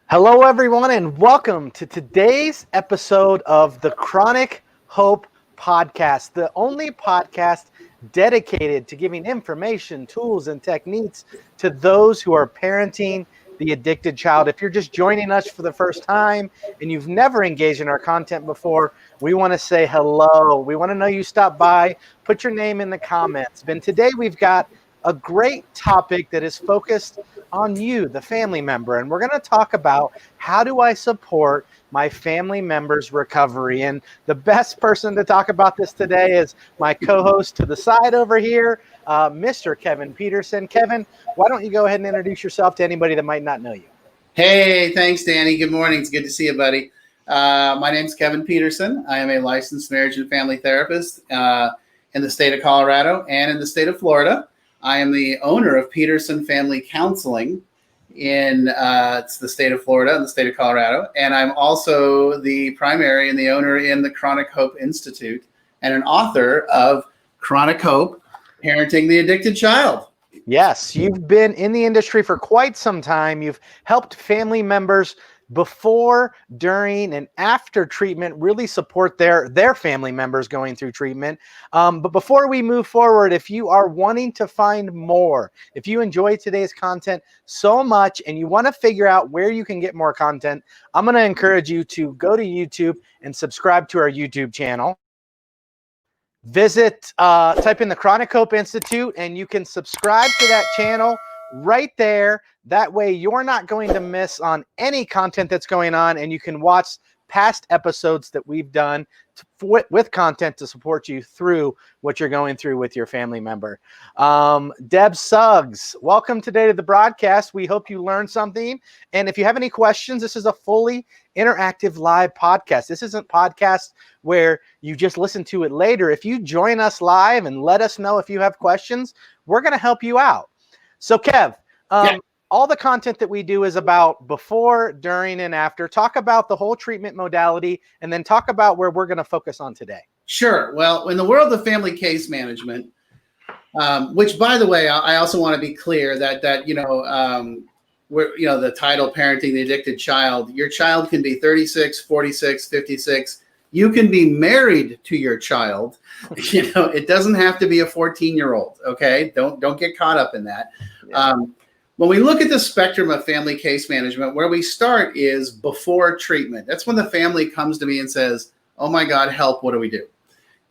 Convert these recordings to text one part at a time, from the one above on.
Hello, everyone, and welcome to today's episode of the Chronic Hope podcast, the only podcast dedicated to giving information, tools, and techniques to those who are parenting the addicted child. If you're just joining us for the first time and you've never engaged in our content before, we want to say hello. We want to know you stopped by. Put your name in the comments. And today we've got a great topic that is focused on you, the family member. And we're going to talk about how do I support my family member's recovery. And the best person to talk about this today is my co-host to the side over here, Mr. Kevin Petersen. Kevin, why don't you go ahead and introduce yourself to anybody that might not know you? Hey, thanks, Danny. Good morning. It's good to see you, buddy. My name's Kevin Petersen. I am a licensed marriage and family therapist in the state of Colorado and in the state of Florida. I am the owner of Petersen Family Counseling in it's the state of Florida and the state of Colorado. And I'm also the primary and the owner in the Chronichope Institute and an author of Chronichope, Parenting the Addicted Child. Yes, you've been in the industry for quite some time. You've helped family members before, during, and after treatment really support their family members going through treatment. But before we move forward, if you are wanting to find more, if you enjoy today's content so much and you want to figure out where you can get more content, I'm going to encourage you to go to YouTube and subscribe to our YouTube channel. Type in the Chronichope Institute and you can subscribe to that channel right there. That way you're not going to miss on any content that's going on, and you can watch past episodes that we've done with content to support you through what you're going through with your family member. Deb Suggs, welcome today to the broadcast. We hope you learned something. And if you have any questions, this is a fully interactive live podcast. This isn't podcast where you just listen to it later. If you join us live and let us know if you have questions, we're going to help you out. So Kev, all the content that we do is about before, during, and after. Talk about the whole treatment modality and then talk about where we're going to focus on today. Sure. Well, in the world of family case management, which, by the way, I also want to be clear that the title Parenting the Addicted Child, your child can be 36, 46, 56. You can be married to your child. It doesn't have to be a 14-year-old. Okay. Don't get caught up in that. Yeah. When we look at the spectrum of family case management, where we start is before treatment. That's when the family comes to me and says, oh my God, help, what do we do?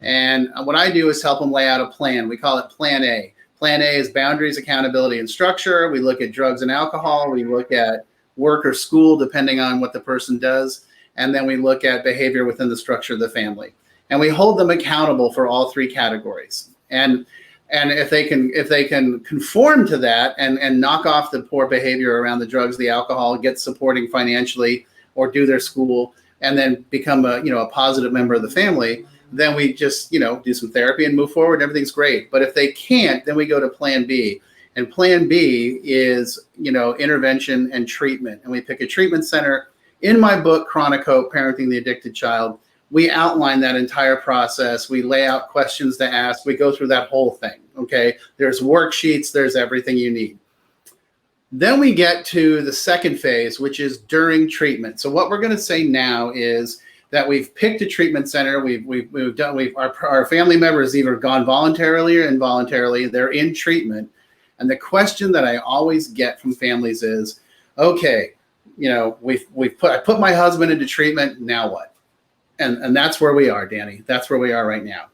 And what I do is help them lay out a plan. We call it Plan A. Plan A is boundaries, accountability, and structure. We look at drugs and alcohol. We look at work or school, depending on what the person does. And then we look at behavior within the structure of the family. And we hold them accountable for all three categories. And if they can conform to that and knock off the poor behavior around the drugs, the alcohol, get supporting financially or do their school, and then become a positive member of the family, then we just, do some therapy and move forward. Everything's great. But if they can't, then we go to Plan B. And Plan B is, intervention and treatment. And we pick a treatment center. In my book, Chronichope, Parenting the Addicted Child, we outline that entire process. We lay out questions to ask. We go through that whole thing, okay? There's worksheets. There's everything you need. Then we get to the second phase, which is during treatment. So what we're going to say now is that we've picked a treatment center. Our family member has either gone voluntarily or involuntarily. They're in treatment. And the question that I always get from families is, okay, I put my husband into treatment. Now what? And that's where we are, Danny. That's where we are right now.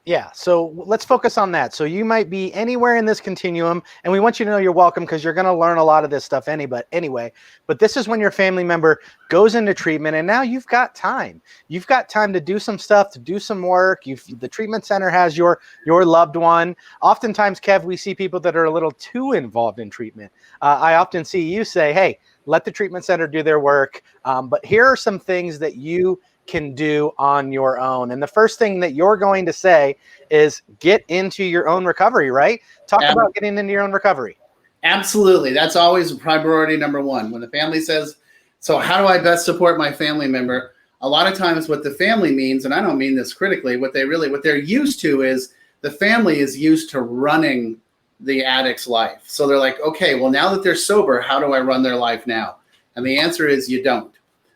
Yeah. So let's focus on that. So you might be anywhere in this continuum, and we want you to know you're welcome because you're going to learn a lot of this stuff anyway. But this is when your family member goes into treatment, and now you've got time. You've got time to do some stuff, to do some work. The treatment center has your loved one. Oftentimes, Kev, we see people that are a little too involved in treatment. I often see you say, hey, let the treatment center do their work. But here are some things that you can do on your own. And the first thing that you're going to say is get into your own recovery, right? Talk about getting into your own recovery. Absolutely. That's always priority number one. When the family says, so how do I best support my family member? A lot of times what the family means, and I don't mean this critically, what they're used to is the family is used to running the addict's life. So they're like, okay, well, now that they're sober, how do I run their life now? And the answer is you don't.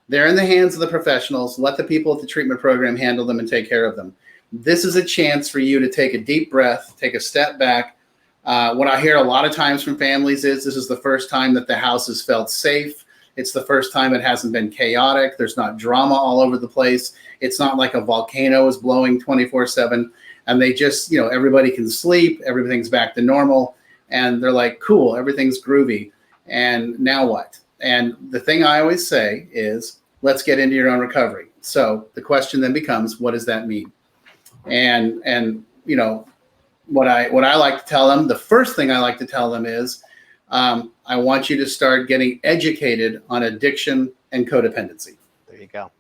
They're in the hands of the professionals. Let the people at the treatment program handle them and take care of them. This is a chance for you to take a deep breath, take a step back. What I hear a lot of times from families is this is the first time that the house has felt safe. It's the first time it hasn't been chaotic. There's not drama all over the place. It's not like a volcano is blowing 24/7. And they just, everybody can sleep. Everything's back to normal. And they're like, cool, everything's groovy. And now what? And the thing I always say is, let's get into your own recovery. So the question then becomes, what does that mean? And what I like to tell them, the first thing I like to tell them is, I want you to start getting educated on addiction and codependency. There you go.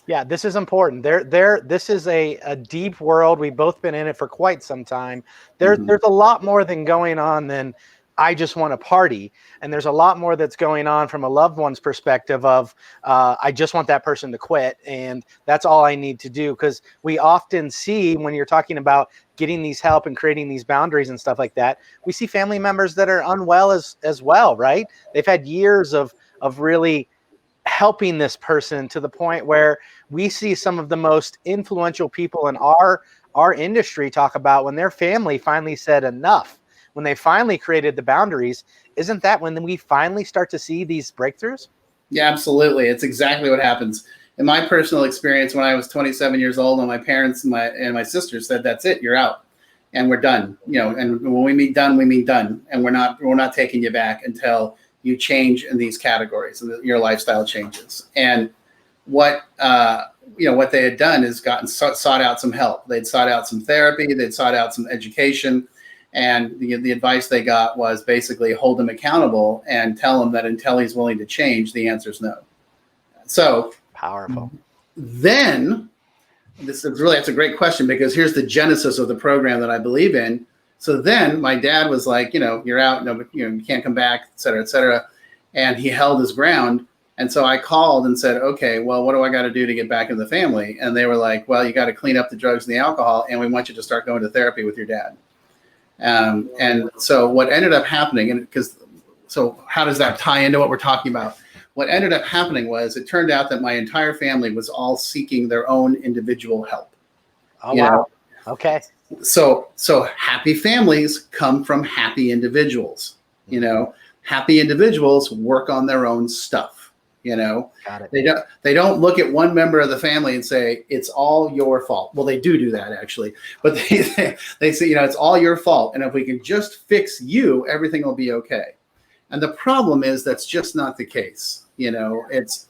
Yeah, this is important. This is a deep world. We've both been in it for quite some time. There's a lot more than going on than I just want to party. And there's a lot more that's going on from a loved one's perspective of, I just want that person to quit. And that's all I need to do. Because we often see when you're talking about getting these help and creating these boundaries and stuff like that, we see family members that are unwell as well, right? They've had years of really helping this person to the point where we see some of the most influential people in our industry talk about when their family finally said enough. When they finally created the boundaries, isn't that when we finally start to see these breakthroughs? Yeah, absolutely. It's exactly what happens. In my personal experience, when I was 27 years old, and my parents and my sister said, "That's it, you're out, and we're done." And when we mean done, we mean done, and we're not taking you back until you change in these categories and your lifestyle changes. And what they had done is sought out some help. They'd sought out some therapy. They'd sought out some education. And the advice they got was basically hold him accountable and tell him that until he's willing to change, the answer is no. So powerful. Then that's a great question, because here's the genesis of the program that I believe in. So then my dad was like, you're out, you can't come back, et cetera, et cetera. And he held his ground. And so I called and said, okay, well, what do I got to do to get back in the family? And they were like, well, you got to clean up the drugs and the alcohol, and we want you to start going to therapy with your dad. And so what ended up happening, so how does that tie into what we're talking about? What ended up happening was it turned out that my entire family was all seeking their own individual help. Oh, wow. Okay. So happy families come from happy individuals. Happy individuals work on their own stuff. Got it. They don't look at one member of the family and say it's all your fault. Well, they do that actually, but they say it's all your fault, and if we can just fix you, everything will be okay. And the problem is that's just not the case. It's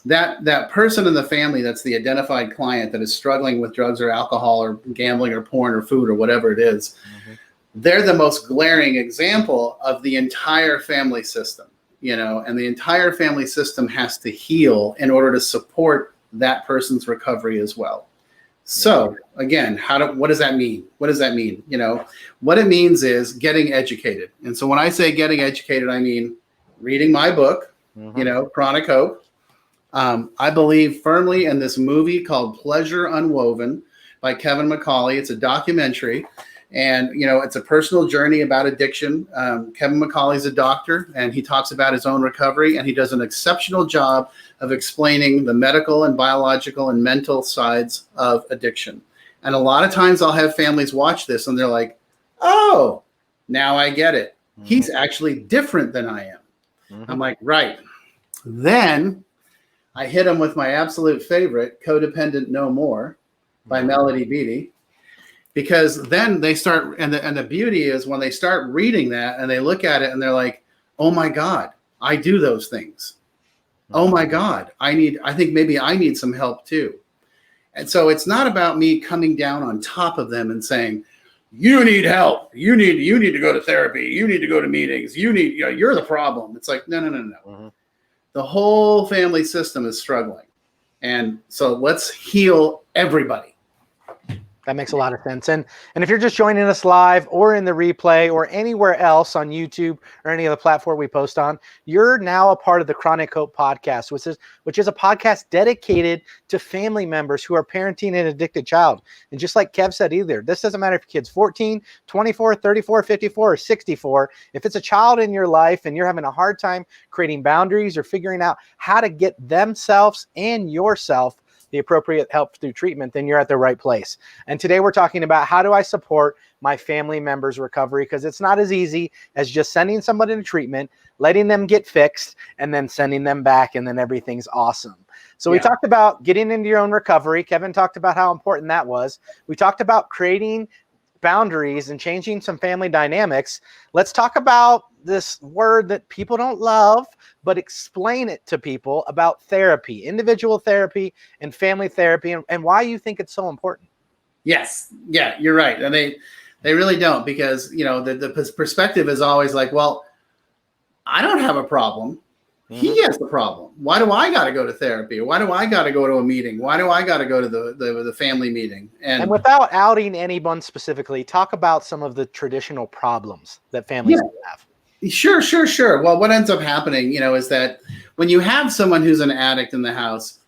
that person in the family that's the identified client that is struggling with drugs or alcohol or gambling or porn or food or whatever it is. Mm-hmm. They're the most glaring example of the entire family system. And the entire family system has to heal in order to support that person's recovery as well. So again, what does that mean? What does that mean? What it means is getting educated. And so when I say getting educated, I mean reading my book, Chronichope. I believe firmly in this movie called Pleasure Unwoven by Kevin McCauley. It's a documentary. And, it's a personal journey about addiction. Kevin McCauley's a doctor, and he talks about his own recovery, and he does an exceptional job of explaining the medical and biological and mental sides of addiction. And a lot of times I'll have families watch this, and they're like, oh, now I get it. Mm-hmm. He's actually different than I am. Mm-hmm. I'm like, right. Then I hit him with my absolute favorite, Codependent No More by Melody Beattie. Because then they start, and the beauty is when they start reading that and they look at it and they're like, oh my God, I do those things. Oh my God, I think maybe I need some help too. And so it's not about me coming down on top of them and saying, you need help. You need to go to therapy. You need to go to meetings. You're the problem. It's like, no. Mm-hmm. The whole family system is struggling. And so let's heal everybody. That makes a lot of sense. And if you're just joining us live or in the replay or anywhere else on YouTube or any other platform we post on, you're now a part of the Chronic Hope podcast, which is a podcast dedicated to family members who are parenting an addicted child. And just like Kev said either, this doesn't matter if your kid's 14, 24, 34, 54, or 64. If it's a child in your life and you're having a hard time creating boundaries or figuring out how to get themselves and yourself the appropriate help through treatment, then you're at the right place. And today we're talking about how do I support my family members' recovery, because it's not as easy as just sending somebody to treatment, letting them get fixed, and then sending them back, and then everything's awesome. So we talked about getting into your own recovery. Kevin talked about how important that was. We talked about creating boundaries and changing some family dynamics. Let's talk about this word that people don't love, but explain it to people about therapy, individual therapy and family therapy, and why you think it's so important. Yes. Yeah, you're right. And they really don't, because, the perspective is always like, well, I don't have a problem. He has the problem. Why do I got to go to therapy? Why do I got to go to a meeting? Why do I got to go to the family meeting? And without outing anyone specifically, talk about some of the traditional problems that families have. Sure. Well, what ends up happening, is that when you have someone who's an addict in the house,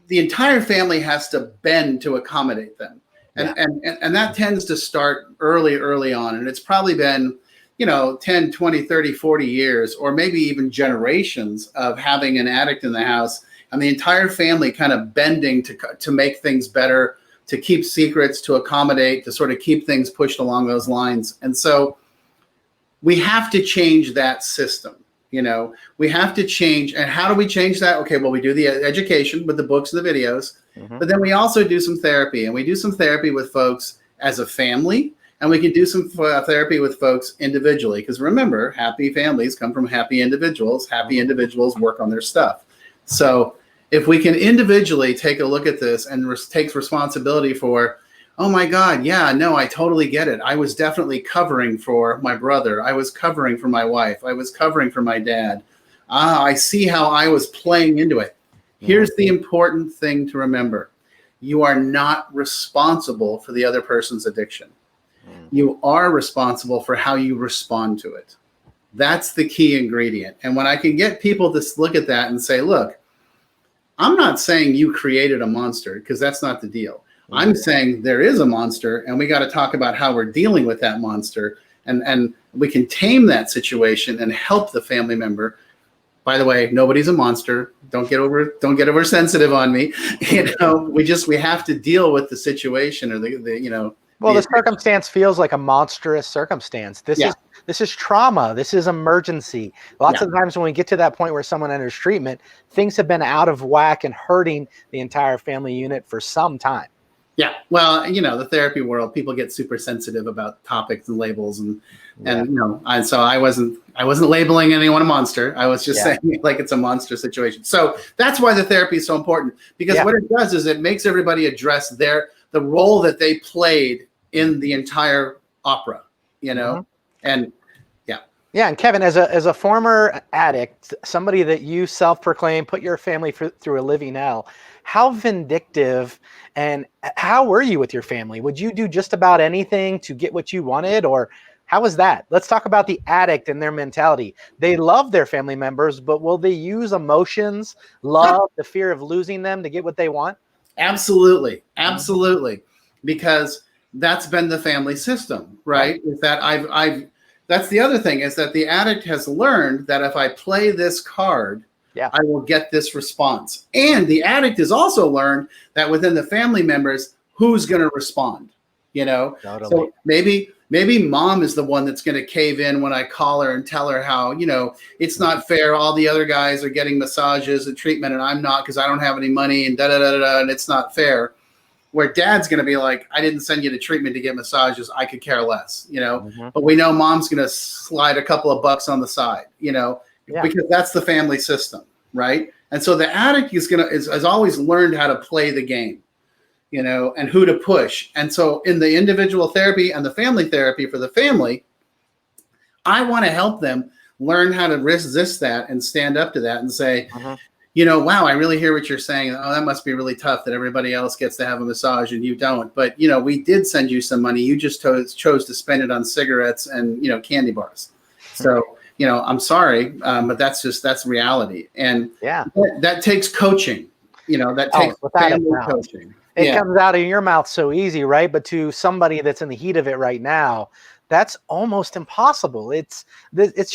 the entire family has to bend to accommodate them. And that tends to start early on. And it's probably been 10, 20, 30, 40 years, or maybe even generations of having an addict in the house, and the entire family kind of bending to make things better, to keep secrets, to accommodate, to sort of keep things pushed along those lines. And so we have to change that system. We have to change. And how do we change that? Okay, well, we do the education with the books and the videos, but then we also do some therapy, and we do some therapy with folks as a family. And we can do some therapy with folks individually, because remember, happy families come from happy individuals. Happy individuals work on their stuff. So if we can individually take a look at this and take responsibility for, oh my God, yeah, no, I totally get it. I was definitely covering for my brother. I was covering for my wife. I was covering for my dad. I see how I was playing into it. Here's the important thing to remember. You are not responsible for the other person's addiction. You are responsible for how you respond to it. That's the key ingredient. And when I can get people to look at that and say, look, I'm not saying you created a monster, because that's not the deal. I'm saying there is a monster, and we got to talk about how we're dealing with that monster, and we can tame that situation and help the family member. By the way, nobody's a monster. Don't get over sensitive on me. We have to deal with the situation, or Well, the circumstance feels like a monstrous circumstance. This is trauma. This is emergency. Lots of times when we get to that point where someone enters treatment, things have been out of whack and hurting the entire family unit for some time. Yeah. Well, the therapy world, people get super sensitive about topics and labels, and so I wasn't labeling anyone a monster. I was just saying like it's a monster situation. So that's why the therapy is so important, because what it does is it makes everybody address the role that they played in the entire opera, and and Kevin, as a former addict, somebody that you self-proclaim put your family through a living hell, how vindictive and how were you with your family? Would you do just about anything to get what you wanted, or how was that? Let's talk about the addict and their mentality. They love their family members, but will they use emotions, love, the fear of losing them to get what they want? Absolutely. Because that's been the family system, right? Is that that's the other thing, is that the addict has learned that if I play this card, I will get this response. And the addict has also learned that within the family members, who's going to respond, Totally. So maybe mom is the one that's going to cave in when I call her and tell her how, it's not fair. All the other guys are getting massages and treatment, and I'm not, because I don't have any money, and and it's not fair. Where dad's going to be like, I didn't send you to treatment to get massages. I could care less, But we know mom's going to slide a couple of bucks on the side, because that's the family system, right? And so the addict has always learned how to play the game, and who to push. And so in the individual therapy and the family therapy for the family, I want to help them learn how to resist that and stand up to that and say, wow, I really hear what you're saying. Oh, that must be really tough that everybody else gets to have a massage and you don't. But, we did send you some money. You just chose to spend it on cigarettes and, candy bars. So, I'm sorry, but that's reality. And that takes coaching, that takes family coaching. It comes out of your mouth so easy, right? But to somebody that's in the heat of it right now, that's almost impossible. It's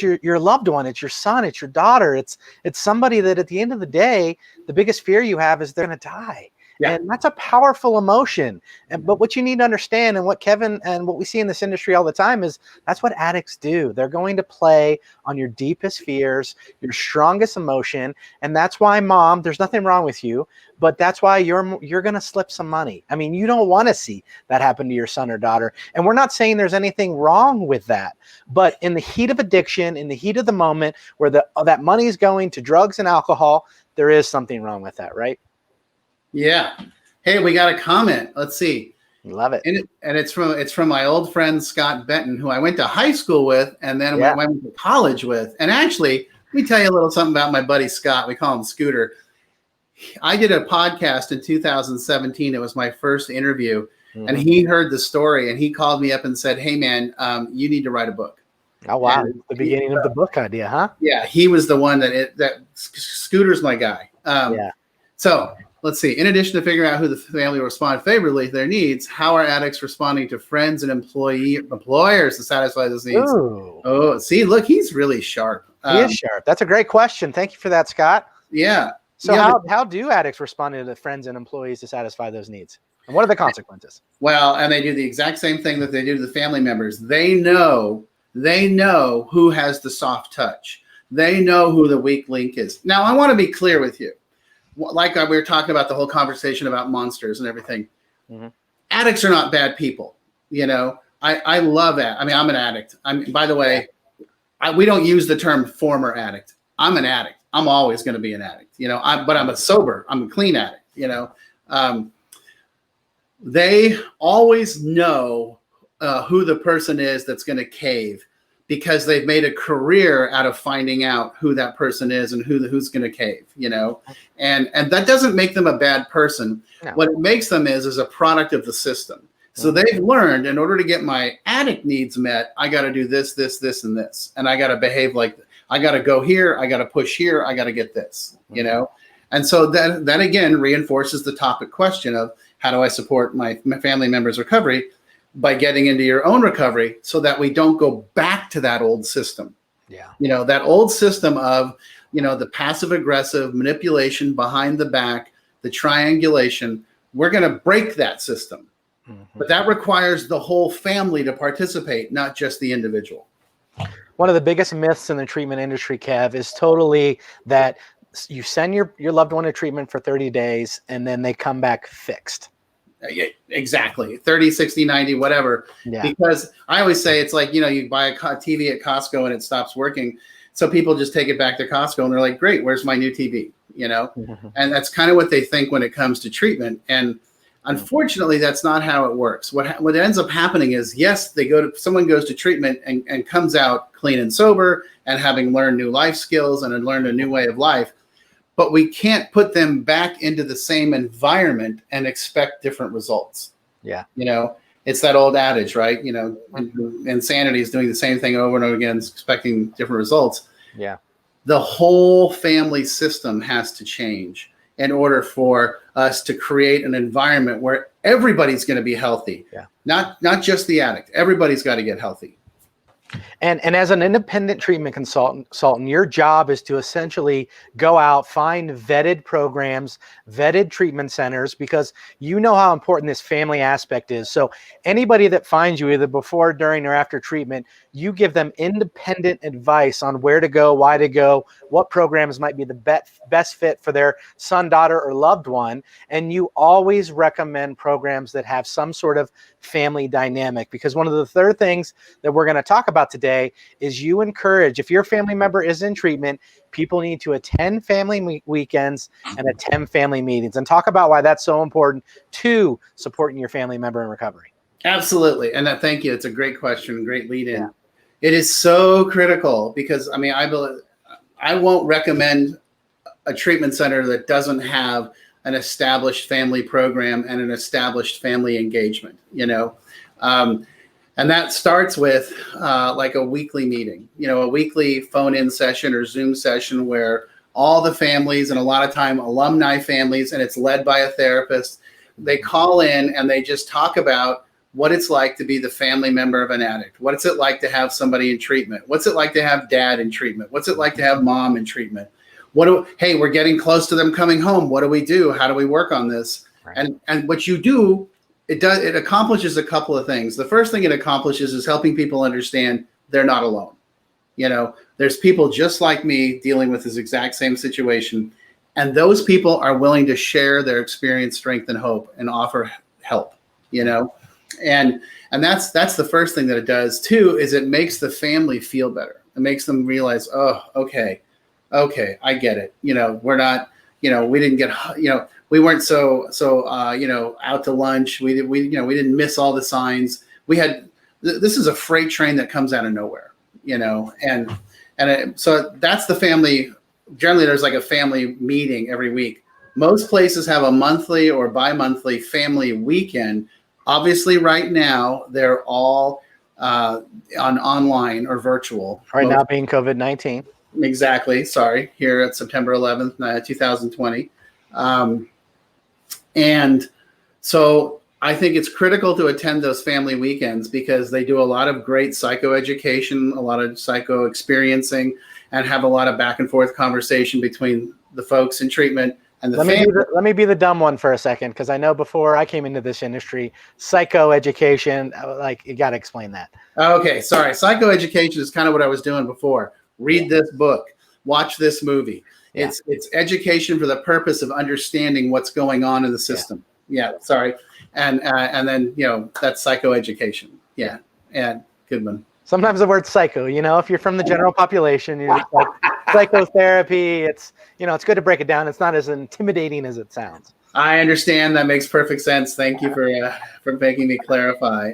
your loved one, it's your son, it's your daughter, it's somebody that at the end of the day, the biggest fear you have is they're going to die. Yeah. And that's a powerful emotion. But what you need to understand, and what Kevin and what we see in this industry all the time, is that's what addicts do. They're going to play on your deepest fears, your strongest emotion. And that's why, Mom, there's nothing wrong with you, but that's why you're going to slip some money. I mean, you don't want to see that happen to your son or daughter. And we're not saying there's anything wrong with that. But in the heat of addiction, in the heat of the moment where that money is going to drugs and alcohol, there is something wrong with that, right? Yeah. Hey, we got a comment. Let's see. Love it. And it's from my old friend Scott Benton, who I went to high school with, and then I went to college with. And actually, let me tell you a little something about my buddy Scott. We call him Scooter. I did a podcast in 2017. It was my first interview, and he heard the story, and he called me up and said, "Hey, man, you need to write a book." Oh wow! The beginning of the book idea, huh? Yeah, he was the one that Scooter's my guy. So. Let's see. In addition to figuring out who the family will respond favorably to their needs, how are addicts responding to friends and employers to satisfy those needs? Ooh. Oh, see, look, he's really sharp. He is sharp. That's a great question. Thank you for that, Scott. Yeah. So how do addicts respond to the friends and employees to satisfy those needs? And what are the consequences? Well, and they do the exact same thing that they do to the family members. They know who has the soft touch. They know who the weak link is. Now, I want to be clear with you. Like we were talking about the whole conversation about monsters and everything. Addicts are not bad people. I love that. I mean, I'm an addict. By the way, we don't use the term former addict. I'm an addict. I'm always going to be an addict, but I'm a clean addict, they always know who the person is that's going to cave, because they've made a career out of finding out who that person is and who's going to cave, and that doesn't make them a bad person. No. What it makes them is a product of the system. So they've learned, in order to get my addict needs met, I got to do this, this, this, and this. And I got to behave like, I got to go here. I got to push here. I got to get this, And so that again reinforces the topic question of, how do I support my family members' recovery? By getting into your own recovery, so that we don't go back to that old system. Yeah. That old system of, the passive aggressive manipulation behind the back, the triangulation. We're going to break that system. But that requires the whole family to participate, not just the individual. One of the biggest myths in the treatment industry, Kev, is totally that you send your loved one to treatment for 30 days and then they come back fixed. Yeah, exactly. 30, 60, 90, whatever. Yeah. Because I always say it's like, you buy a TV at Costco and it stops working. So people just take it back to Costco and they're like, great, where's my new TV? And that's kind of what they think when it comes to treatment. And unfortunately, that's not how it works. What ends up happening is, yes, someone goes to treatment and comes out clean and sober and having learned new life skills and learned a new way of life. But we can't put them back into the same environment and expect different results. Yeah. It's that old adage, right? Insanity is doing the same thing over and over again, expecting different results. Yeah. The whole family system has to change in order for us to create an environment where everybody's going to be healthy. Yeah. Not just the addict. Everybody's got to get healthy. And as an independent treatment consultant, your job is to essentially go out, find vetted programs, vetted treatment centers, because you know how important this family aspect is. So anybody that finds you either before, during, or after treatment, you give them independent advice on where to go, why to go, what programs might be the best fit for their son, daughter, or loved one. And you always recommend programs that have some sort of family dynamic, because one of the third things that we're going to talk about today is you encourage, if your family member is in treatment, people need to attend family weekends and attend family meetings, and talk about why that's so important to supporting your family member in recovery. Absolutely. And thank you. It's a great question. Great lead in. Yeah. It is so critical, because I won't recommend a treatment center that doesn't have an established family program and an established family engagement, and that starts with like a weekly meeting, a weekly phone-in session or Zoom session where all the families, and a lot of time alumni families, and it's led by a therapist, they call in and they just talk about what it's like to be the family member of an addict. What's it like to have somebody in treatment? What's it like to have dad in treatment? What's it like to have mom in treatment? Hey, we're getting close to them coming home. What do we do? How do we work on this? Right. And what you do, it accomplishes a couple of things. The first thing it accomplishes is helping people understand they're not alone. There's people just like me dealing with this exact same situation. And those people are willing to share their experience, strength, and hope and offer help, And that's the first thing that it does too, is it makes the family feel better. It makes them realize, oh, okay, I get it. We're not, we didn't get, we weren't so out to lunch. We didn't miss all the signs. This is a freight train that comes out of nowhere, so that's the family. Generally, there's like a family meeting every week. Most places have a monthly or bi-monthly family weekend. Obviously, right now, they're all on online or virtual. Right now being COVID-19. Exactly. Sorry. Here at September 11th, 2020. And so I think it's critical to attend those family weekends because they do a lot of great psychoeducation, a lot of psycho experiencing, and have a lot of back and forth conversation between the folks in treatment and the family. Let me be the dumb one for a second, because I know before I came into this industry, psychoeducation, like, you got to explain that. Okay, sorry. Psychoeducation is kind of what I was doing before. Read this book, watch this movie. Yeah. It's education for the purpose of understanding what's going on in the system. Yeah, sorry. And then, that's psychoeducation. Yeah, and good one. Sometimes the word psycho, if you're from the general population, you're just like psychotherapy. It's, it's good to break it down. It's not as intimidating as it sounds. I understand. That makes perfect sense. Thank you for making me clarify.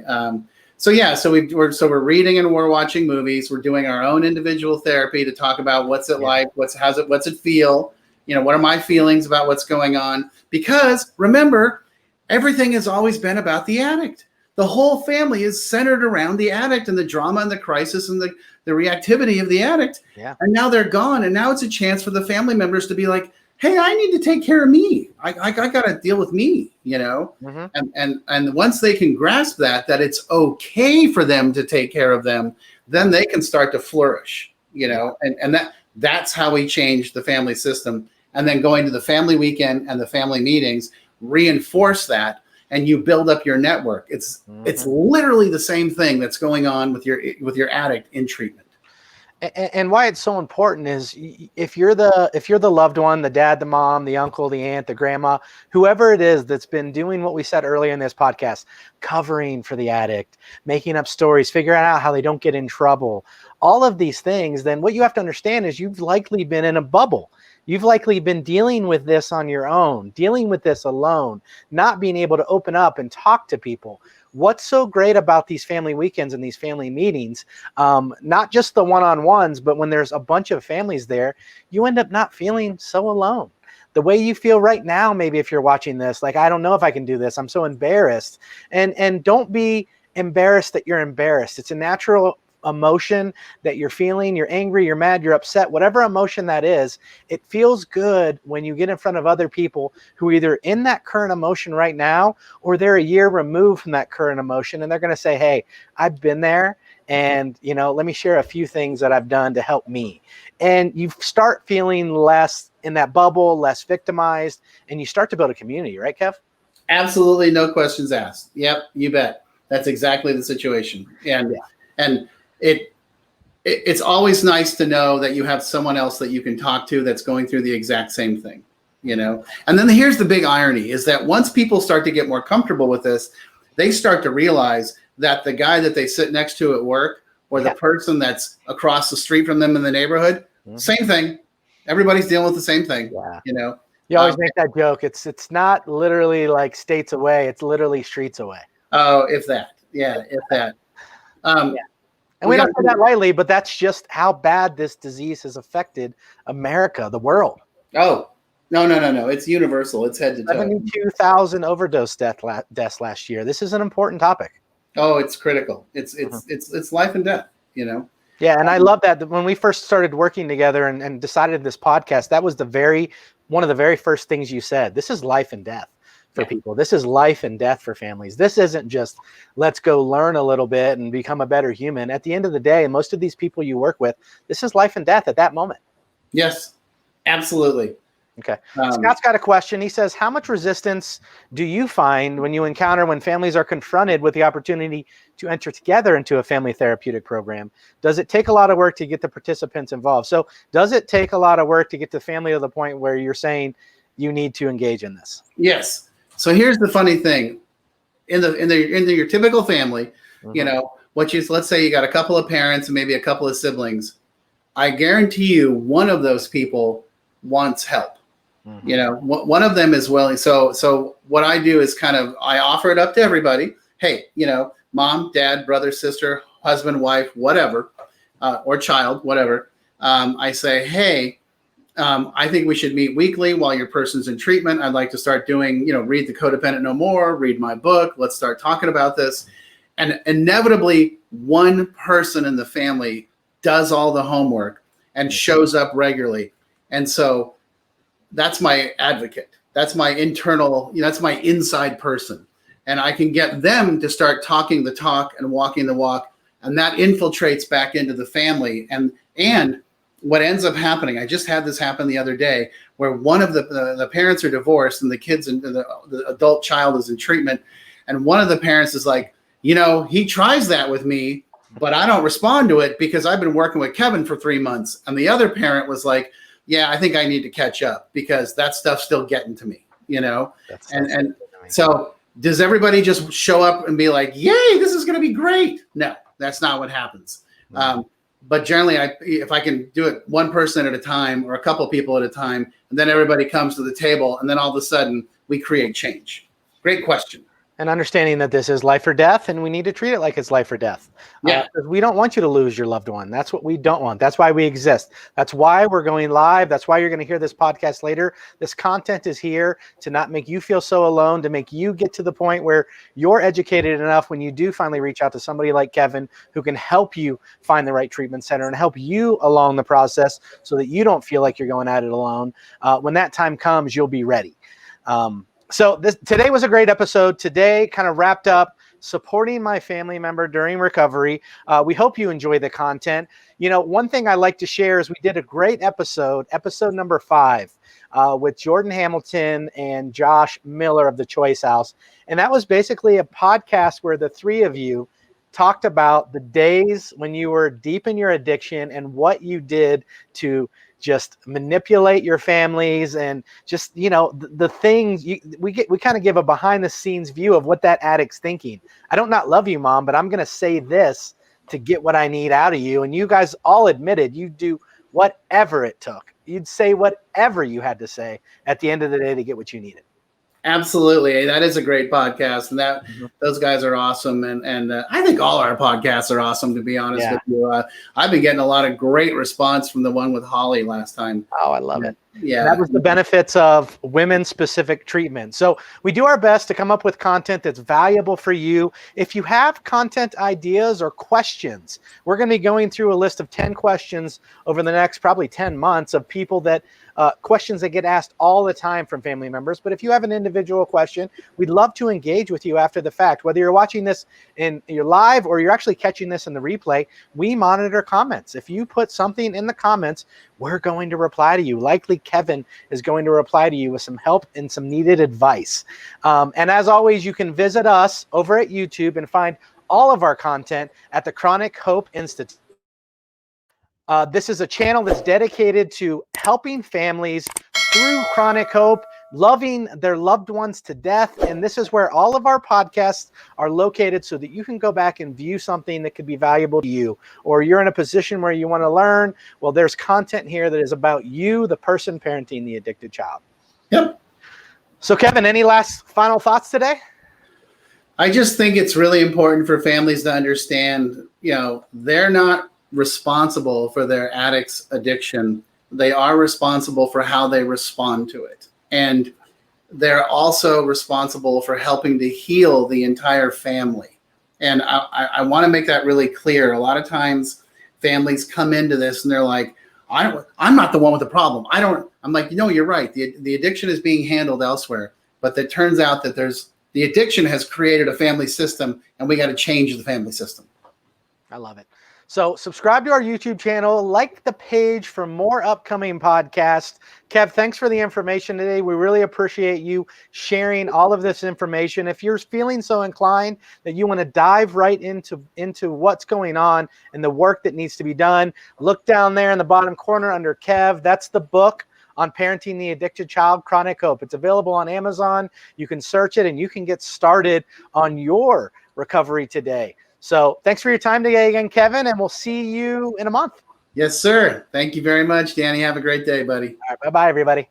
So we're reading and we're watching movies. We're doing our own individual therapy to talk about what's it like, what's it feel, what are my feelings about what's going on? Because remember, everything has always been about the addict. The whole family is centered around the addict and the drama and the crisis and the reactivity of the addict. Yeah. And now they're gone. And now it's a chance for the family members to be like, hey, I need to take care of me. I got to deal with me, Mm-hmm. And once they can grasp that it's okay for them to take care of them, then they can start to flourish, and that's how we change the family system. And then going to the family weekend and the family meetings reinforce that. And you build up your network. It's literally the same thing that's going on with your addict in treatment. And why it's so important is if you're the loved one, the dad, the mom, the uncle, the aunt, the grandma, whoever it is that's been doing what we said earlier in this podcast, covering for the addict, making up stories, figuring out how they don't get in trouble, all of these things, then what you have to understand is you've likely been in a bubble. You've likely been dealing with this on your own, dealing with this alone, not being able to open up and talk to people. What's so great about these family weekends and these family meetings, not just the one-on-ones, but when there's a bunch of families there, you end up not feeling so alone. The way you feel right now, maybe if you're watching this, like, I don't know if I can do this. I'm so embarrassed. And don't be embarrassed that you're embarrassed. It's a natural emotion that you're feeling. You're angry, you're mad, you're upset, whatever emotion that is. It feels good when you get in front of other people who are either in that current emotion right now or they're a year removed from that current emotion, and they're going to say, hey, I've been there, and let me share a few things that I've done to help me. And you start feeling less in that bubble, less victimized, and you start to build a community, right, Kev? Absolutely, no questions asked. Yep, you bet. That's exactly the situation. And it's always nice to know that you have someone else that you can talk to that's going through the exact same thing, And then here's the big irony is that once people start to get more comfortable with this, they start to realize that the guy that they sit next to at work or the person that's across the street from them in the neighborhood, same thing. Everybody's dealing with the same thing, You always make that joke. It's not literally like states away. It's literally streets away. Oh, if that. Yeah, if that. And we don't say that lightly, but that's just how bad this disease has affected America, the world. Oh, no. It's universal. It's head to toe. 72,000 overdose deaths last year. This is an important topic. Oh, it's critical. It's life and death, you know? Yeah, and I love that when we first started working together and decided this podcast, that was one of the very first things you said. This is life and death for people. This is life and death for families. This isn't just let's go learn a little bit and become a better human. At the end of the day, and most of these people you work with, this is life and death at that moment. Yes, absolutely. Okay. Scott's got a question. He says, how much resistance do you find when families are confronted with the opportunity to enter together into a family therapeutic program? Does it take a lot of work to get the participants involved? So does it take a lot of work to get the family to the point where you're saying you need to engage in this? Yes. So here's the funny thing. In your typical family, you know, let's say you got a couple of parents and maybe a couple of siblings. I guarantee you one of those people wants help. You know, one of them is willing. So what I do is I offer it up to everybody. Hey, you know, mom, dad, brother, sister, husband, wife, whatever, or child, whatever. I say, hey, I think we should meet weekly while your person's in treatment. I'd like to start doing, read The Codependent No More, read my book. Let's start talking about this. And inevitably, one person in the family does all the homework and shows up regularly. And so that's my advocate. That's my internal, that's my inside person. And I can get them to start talking the talk and walking the walk. And that infiltrates back into the family. And what ends up happening, I just had this happen the other day, where one of the parents are divorced and the kids and the adult child is in treatment. And one of the parents is like, he tries that with me, but I don't respond to it because I've been working with Kevin for 3 months. And the other parent was like, yeah, I think I need to catch up because that stuff's still getting to me, So does everybody just show up and be like, yay, this is going to be great? No, that's not what happens. But generally, if I can do it one person at a time or a couple people at a time, and then everybody comes to the table, and then all of a sudden we create change. Great question. And understanding that this is life or death, and we need to treat it like it's life or death. Yeah. We don't want you to lose your loved one. That's what we don't want. That's why we exist. That's why we're going live. That's why you're going to hear this podcast later. This content is here to not make you feel so alone, to make you get to the point where you're educated enough when you do finally reach out to somebody like Kevin who can help you find the right treatment center and help you along the process so that you don't feel like you're going at it alone. When that time comes, you'll be ready. So today was a great episode. Today kind of wrapped up supporting my family member during recovery. We hope you enjoy the content. One thing I like to share is we did a great episode number 5, with Jordan Hamilton and Josh Miller of the Choice House. And that was basically a podcast where the three of you talked about the days when you were deep in your addiction and what you did to just manipulate your families and just, the things we kind of give a behind the scenes view of what that addict's thinking. I don't not love you, Mom, but I'm going to say this to get what I need out of you. And you guys all admitted you'd do whatever it took. You'd say whatever you had to say at the end of the day to get what you needed. Absolutely. That is a great podcast. And those guys are awesome. And I think all our podcasts are awesome, to be honest with you. I've been getting a lot of great response from the one with Holly last time. Oh, I love it. Yeah. That was the benefits of women-specific treatment. So we do our best to come up with content that's valuable for you. If you have content ideas or questions, we're going to be going through a list of 10 questions over the next probably 10 months of people that questions that get asked all the time from family members. But if you have an individual question, we'd love to engage with you after the fact. Whether you're watching this in your live or you're actually catching this in the replay, we monitor comments. If you put something in the comments, we're going to reply to you. Likely Kevin is going to reply to you with some help and some needed advice. And as always, you can visit us over at YouTube and find all of our content at the Chronichope Institute. This is a channel that's dedicated to helping families through chronic hope, loving their loved ones to death. And this is where all of our podcasts are located so that you can go back and view something that could be valuable to you, or you're in a position where you want to learn. Well, there's content here that is about you, the person parenting the addicted child. Yep. So Kevin, any last final thoughts today? I just think it's really important for families to understand, they're not responsible for their addict's addiction. they are responsible for how they respond to it. And they're also responsible for helping to heal the entire family. And I want to make that really clear. A lot of times families come into this and they're like, I'm not the one with the problem. I'm like, you're right. The addiction is being handled elsewhere. But it turns out that the addiction has created a family system, and we got to change the family system. I love it. So subscribe to our YouTube channel, like the page for more upcoming podcasts. Kev, thanks for the information today. We really appreciate you sharing all of this information. If you're feeling so inclined that you want to dive right into what's going on and the work that needs to be done, look down there in the bottom corner under Kev. That's the book on parenting the addicted child, Chronichope. It's available on Amazon. You can search it and you can get started on your recovery today. So thanks for your time today again, Kevin, and we'll see you in a month. Yes, sir. Thank you very much, Danny. Have a great day, buddy. All right, bye-bye, everybody.